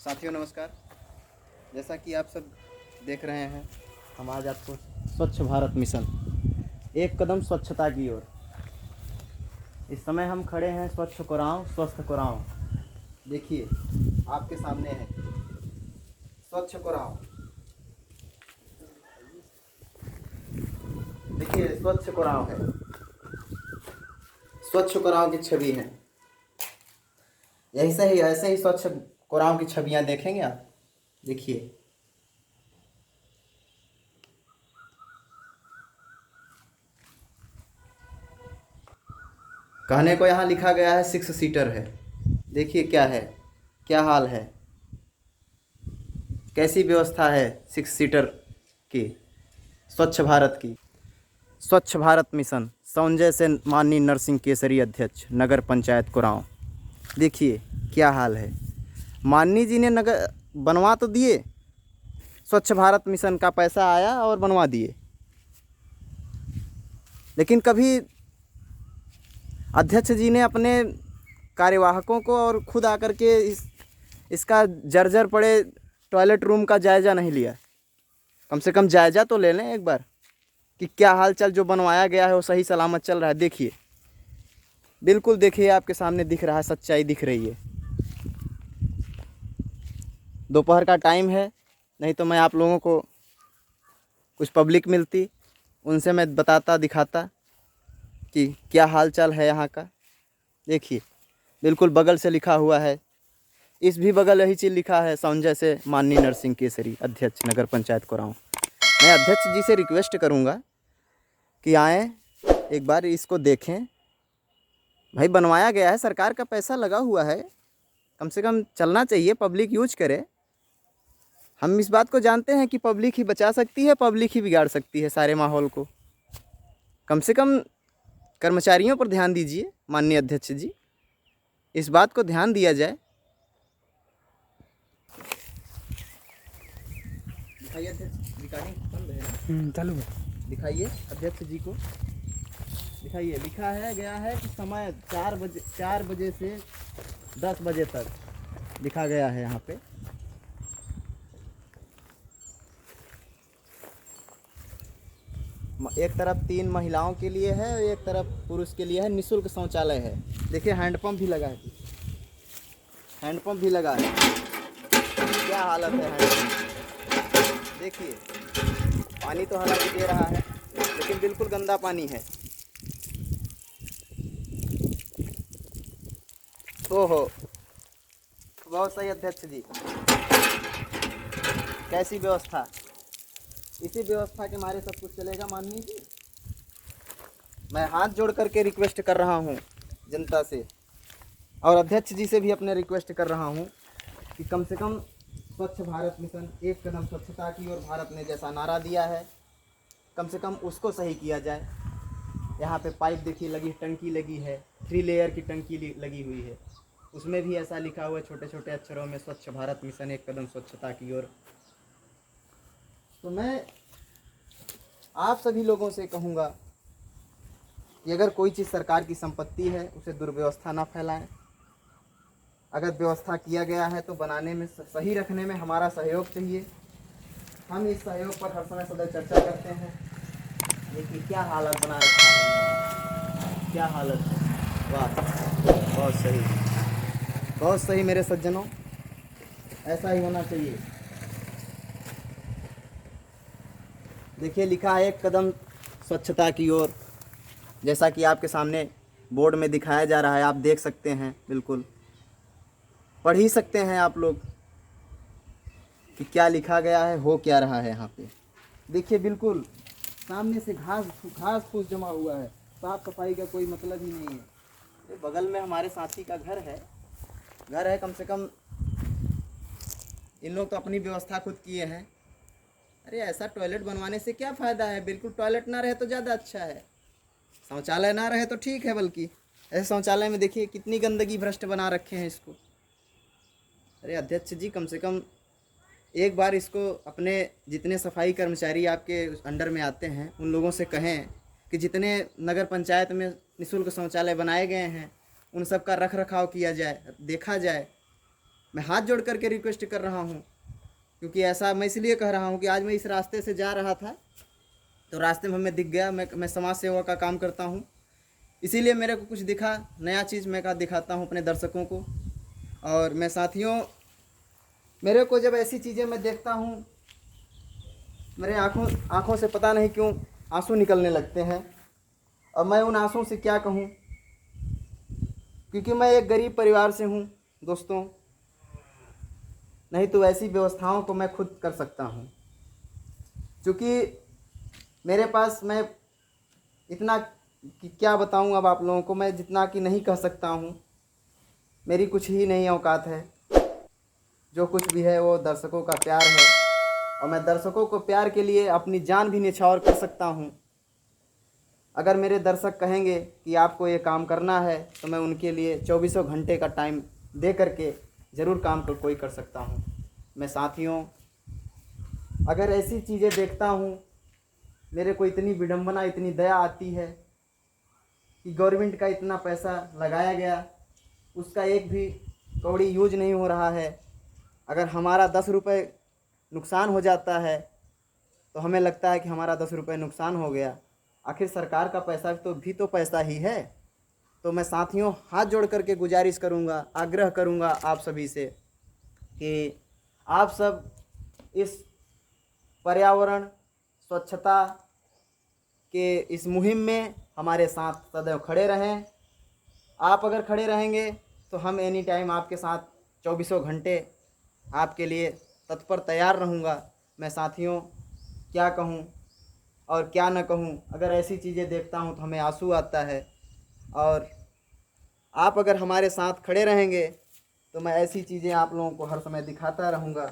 साथियों नमस्कार। जैसा कि आप सब देख रहे हैं, हम आज आपको स्वच्छ भारत मिशन, एक कदम स्वच्छता की ओर। इस समय हम खड़े हैं स्वच्छ कोरांव स्वस्थ कोरांव। देखिए आपके सामने है स्वच्छ कोरांव। देखिए स्वच्छ कोरांव है, स्वच्छ कोरांव की छवि है। ऐसे ही स्वच्छ कोरांव की छवियां देखेंगे आप। देखिए कहने को यहाँ लिखा गया है 6 सीटर है। देखिए क्या है, क्या हाल है, कैसी व्यवस्था है 6 सीटर की, स्वच्छ भारत की। स्वच्छ भारत मिशन संजय से माननीय नरसिंह केसरी अध्यक्ष नगर पंचायत कोरांव। देखिए क्या हाल है। माननीय जी ने नगर बनवा तो दिए, स्वच्छ भारत मिशन का पैसा आया और बनवा दिए, लेकिन कभी अध्यक्ष जी ने अपने कार्यवाहकों को और खुद आकर के इसका जर्जर पड़े टॉयलेट रूम का जायज़ा नहीं लिया। कम से कम जायज़ा तो ले लें एक बार कि क्या हाल चाल जो बनवाया गया है वो सही सलामत चल रहा है। देखिए बिल्कुल, देखिए आपके सामने दिख रहा है, सच्चाई दिख रही है। दोपहर का टाइम है, नहीं तो मैं आप लोगों को कुछ पब्लिक मिलती, उनसे मैं बताता दिखाता कि क्या हाल चाल है यहाँ का। देखिए बिल्कुल बगल से लिखा हुआ है, इस भी बगल यही चीज़ लिखा है, संजय से माननीय नरसिंह केसरी अध्यक्ष नगर पंचायत कोरांव। मैं अध्यक्ष जी से रिक्वेस्ट करूँगा कि आएँ एक बार इसको देखें। भाई बनवाया गया है, सरकार का पैसा लगा हुआ है, कम से कम चलना चाहिए, पब्लिक यूज करे। हम इस बात को जानते हैं कि पब्लिक ही बचा सकती है, पब्लिक ही बिगाड़ सकती है सारे माहौल को। कम से कम कर्मचारियों पर ध्यान दीजिए माननीय अध्यक्ष जी, इस बात को ध्यान दिया जाए। दिखाइए अध्यक्ष, रिकॉर्डिंग बंद है चालू है। दिखाइए अध्यक्ष जी को, दिखाइए। लिखा है गया है कि समय 4 बजे से 10 बजे तक लिखा गया है यहाँ पे। एक तरफ 3 महिलाओं के लिए है, एक तरफ पुरुष के लिए है, निःशुल्क शौचालय है। देखिए हैंडपम्प भी लगा है, हैंडपम्प भी लगा है। क्या हालत है हैंडपम्प। देखिए पानी तो हालांकि दे रहा है, लेकिन बिल्कुल गंदा पानी है। ओहो, बहुत सही अध्यक्ष जी, कैसी व्यवस्था। इसी व्यवस्था के मारे सब कुछ चलेगा माननीय जी। मैं हाथ जोड़ करके रिक्वेस्ट कर रहा हूँ जनता से, और अध्यक्ष जी से भी अपने रिक्वेस्ट कर रहा हूँ कि कम से कम स्वच्छ भारत मिशन, एक कदम स्वच्छता की ओर भारत ने जैसा नारा दिया है, कम से कम उसको सही किया जाए। यहाँ पे पाइप देखिए लगी, टंकी लगी है, 3 लेयर की टंकी लगी हुई है, उसमें भी ऐसा लिखा हुआ है छोटे छोटे अक्षरों में, स्वच्छ भारत मिशन, एक कदम स्वच्छता की ओर। तो मैं आप सभी लोगों से कहूँगा कि अगर कोई चीज़ सरकार की संपत्ति है, उसे दुर्व्यवस्था ना फैलाएं। अगर व्यवस्था किया गया है तो बनाने में, सही रखने में हमारा सहयोग चाहिए। हम इस सहयोग पर हर समय सदैव चर्चा करते हैं। देखिए क्या हालत बना रखा है, क्या हालत है। वाह, बहुत सही, बहुत सही मेरे सज्जनों, ऐसा ही होना चाहिए। देखिए लिखा है एक कदम स्वच्छता की ओर, जैसा कि आपके सामने बोर्ड में दिखाया जा रहा है, आप देख सकते हैं, बिल्कुल पढ़ ही सकते हैं आप लोग कि क्या लिखा गया है, हो क्या रहा है यहाँ पे। देखिए बिल्कुल सामने से घास फूस जमा हुआ है, साफ सफाई का कोई मतलब ही नहीं है। ये बगल में हमारे साथी का घर है, कम से कम इन लोग तो अपनी व्यवस्था खुद किए हैं। अरे ऐसा टॉयलेट बनवाने से क्या फ़ायदा है, बिल्कुल टॉयलेट ना रहे तो ज़्यादा अच्छा है, शौचालय ना रहे तो ठीक है। बल्कि ऐसे शौचालय में देखिए कितनी गंदगी भ्रष्ट बना रखे हैं इसको। अरे अध्यक्ष जी कम से कम एक बार इसको अपने जितने सफाई कर्मचारी आपके अंडर में आते हैं उन लोगों से कहें कि जितने नगर पंचायत में निःशुल्क शौचालय बनाए गए हैं उन सब का रख रखाव किया जाए, देखा जाए। मैं हाथ जोड़ करके रिक्वेस्ट कर रहा हूँ, क्योंकि ऐसा मैं इसलिए कह रहा हूँ कि आज मैं इस रास्ते से जा रहा था तो रास्ते में हमें दिख गया। मैं समाज सेवा का काम करता हूँ, इसीलिए मेरे को कुछ दिखा नया चीज़, मैं दिखाता हूँ अपने दर्शकों को। और मैं साथियों, मेरे को जब ऐसी चीज़ें मैं देखता हूँ, मेरे आँखों से पता नहीं क्यों आंसू निकलने लगते हैं। और मैं उन आंसुओं से क्या कहूँ, क्योंकि मैं एक गरीब परिवार से हूँ दोस्तों, नहीं तो ऐसी व्यवस्थाओं को मैं खुद कर सकता हूँ। क्योंकि मेरे पास, मैं इतना कि क्या बताऊँ अब आप लोगों को, मैं जितना कि नहीं कह सकता हूँ। मेरी कुछ ही नहीं औकात है, जो कुछ भी है वो दर्शकों का प्यार है। और मैं दर्शकों को प्यार के लिए अपनी जान भी न्यौछावर कर सकता हूँ। अगर मेरे दर्शक कहेंगे कि आपको ये काम करना है तो मैं उनके लिए 24 घंटे का टाइम दे करके ज़रूर काम कोई कर सकता हूँ। मैं साथियों, अगर ऐसी चीज़ें देखता हूँ, मेरे को इतनी विडंबना, इतनी दया आती है कि गवर्नमेंट का इतना पैसा लगाया गया, उसका एक भी कौड़ी यूज नहीं हो रहा है। अगर हमारा 10 रुपये नुकसान हो जाता है तो हमें लगता है कि हमारा 10 रुपये नुकसान हो गया। आखिर सरकार का पैसा तो पैसा ही है। तो मैं साथियों हाथ जोड़ करके गुजारिश करूँगा, आग्रह करूँगा आप सभी से कि आप सब इस पर्यावरण स्वच्छता के इस मुहिम में हमारे साथ सदैव खड़े रहें। आप अगर खड़े रहेंगे तो हम एनी टाइम आपके साथ 24 घंटे आपके लिए तत्पर तैयार रहूँगा। मैं साथियों क्या कहूँ और क्या न कहूँ, अगर ऐसी चीज़ें देखता हूँ तो हमें आंसू आता है। और आप अगर हमारे साथ खड़े रहेंगे तो मैं ऐसी चीज़ें आप लोगों को हर समय दिखाता रहूँगा।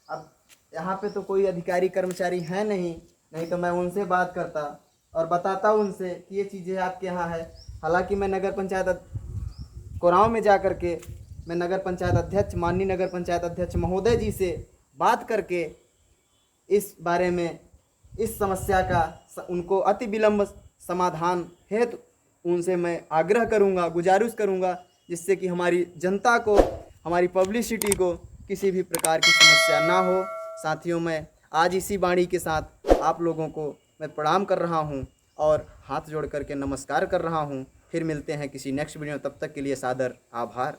अब यहाँ पे तो कोई अधिकारी कर्मचारी है नहीं तो मैं उनसे बात करता और बताता उनसे कि ये चीज़ें आपके यहाँ है। हालांकि मैं नगर पंचायत कोरांव में जा कर के मैं नगर पंचायत अध्यक्ष, माननीय नगर पंचायत अध्यक्ष महोदय जी से बात करके इस बारे में, इस समस्या का उनको अति विलंब समाधान हेतु उनसे मैं आग्रह करूंगा, गुजारिश करूंगा, जिससे कि हमारी जनता को, हमारी पब्लिसिटी को किसी भी प्रकार की समस्या ना हो। साथियों, मैं आज इसी वाणी के साथ आप लोगों को मैं प्रणाम कर रहा हूं और हाथ जोड़ करके नमस्कार कर रहा हूं। फिर मिलते हैं किसी नेक्स्ट वीडियो, तब तक के लिए सादर आभार।